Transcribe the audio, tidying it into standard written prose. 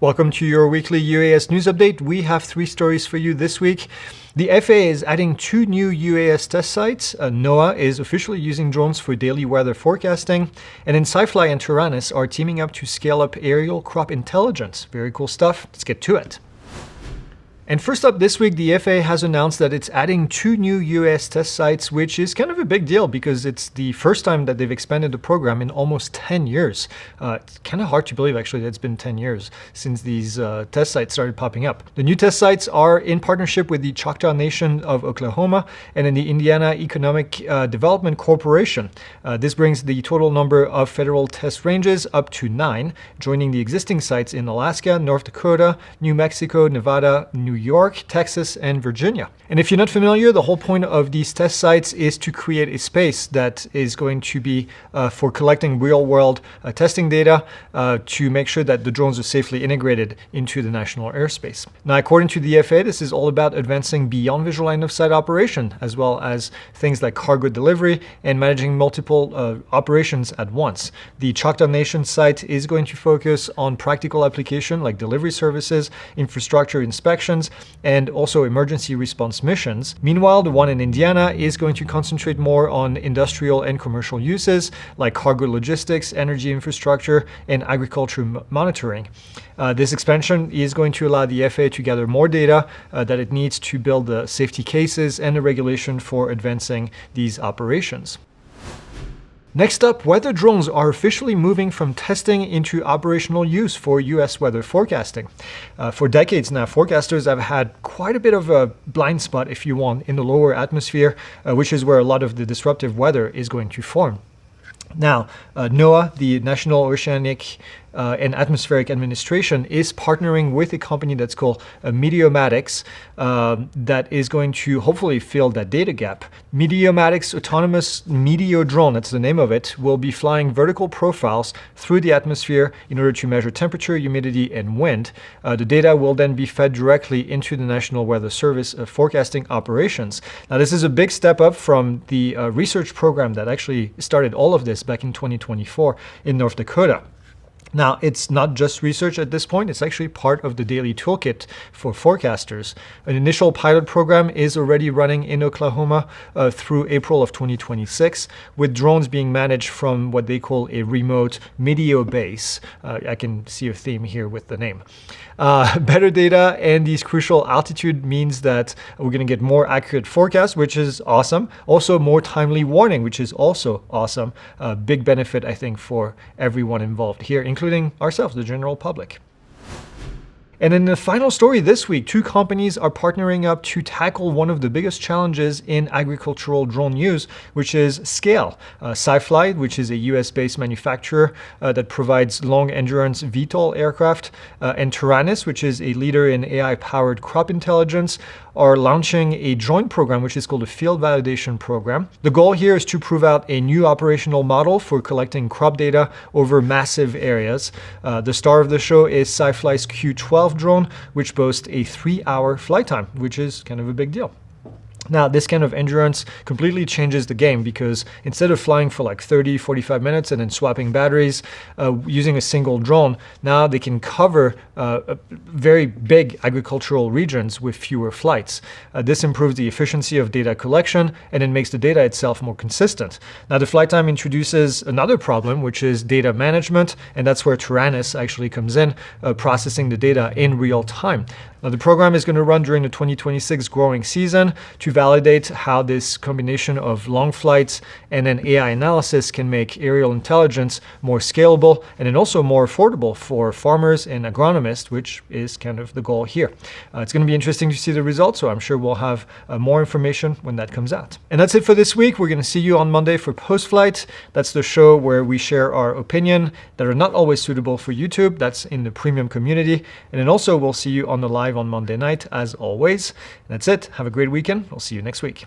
Welcome to your weekly UAS news update. We have 3 stories for you this week. The FAA is adding 2 new UAS test sites. NOAA is officially using drones for daily weather forecasting. And then SiFly and Taranis are teaming up to scale up aerial crop intelligence. Very cool stuff. Let's get to it. And first up this week, the FAA has announced that it's adding 2 new UAS test sites, which is kind of a big deal because it's the first time that they've expanded the program in almost 10 years. It's kind of hard to believe, actually, that it's been 10 years since these test sites started popping up. The new test sites are in partnership with the Choctaw Nation of Oklahoma and in the Indiana Economic Development Corporation. This brings the total number of federal test ranges up to 9, joining the existing sites in Alaska, North Dakota, New Mexico, Nevada, New York, Texas, and Virginia. And if you're not familiar, the whole point of these test sites is to create a space that is going to be for collecting real-world testing data to make sure that the drones are safely integrated into the national airspace. Now, according to the FAA, this is all about advancing beyond visual line of sight operation, as well as things like cargo delivery and managing multiple operations at once. The Choctaw Nation site is going to focus on practical application like delivery services, infrastructure inspections, and also emergency response missions. Meanwhile, the one in Indiana is going to concentrate more on industrial and commercial uses like cargo logistics, energy infrastructure, and agriculture monitoring. This expansion is going to allow the FAA to gather more data that it needs to build the safety cases and the regulation for advancing these operations. Next up, weather drones are officially moving from testing into operational use for U.S. weather forecasting. For decades now, forecasters have had quite a bit of a blind spot, if you want, in the lower atmosphere, which is where a lot of the disruptive weather is going to form. Now, NOAA, the National Oceanic and Atmospheric Administration, is partnering with a company that's called Meteomatics that is going to hopefully fill that data gap. Meteomatics Autonomous Meteo Drone, that's the name of it, will be flying vertical profiles through the atmosphere in order to measure temperature, humidity, and wind. The data will then be fed directly into the National Weather Service forecasting operations. Now, this is a big step up from the research program that actually started all of this back in 2024 in North Dakota. Now, it's not just research at this point, it's actually part of the daily toolkit for forecasters. An initial pilot program is already running in Oklahoma through April of 2026, with drones being managed from what they call a remote meteo base. I can see a theme here with the name. Better data and these crucial altitude means that we're going to get more accurate forecasts, which is awesome. Also, more timely warning, which is also awesome. Big benefit, I think, for everyone involved here, including ourselves, the general public. And in the final story this week, 2 companies are partnering up to tackle one of the biggest challenges in agricultural drone use, which is scale. SiFly, which is a US-based manufacturer that provides long-endurance VTOL aircraft, and Taranis, which is a leader in AI-powered crop intelligence, are launching a joint program, which is called a field validation program. The goal here is to prove out a new operational model for collecting crop data over massive areas. The star of the show is SiFly's Q12 drone, which boasts a 3-hour flight time, which is kind of a big deal. Now, this kind of endurance completely changes the game because instead of flying for like 30, 45 minutes and then swapping batteries using a single drone, now they can cover very big agricultural regions with fewer flights. This improves the efficiency of data collection and it makes the data itself more consistent. Now, the flight time introduces another problem, which is data management, and that's where Taranis actually comes in, processing the data in real time. Now, the program is going to run during the 2026 growing season to validate how this combination of long flights and then AI analysis can make aerial intelligence more scalable and then also more affordable for farmers and agronomists, which is kind of the goal here. It's going to be interesting to see the results, so I'm sure we'll have more information when that comes out. And that's it for this week. We're going to see you on Monday for Post-Flight. That's the show where we share our opinion that are not always suitable for YouTube. That's in the premium community. And then also we'll see you on the live on Monday night, as always. And that's it. Have a great weekend. We'll see you next week.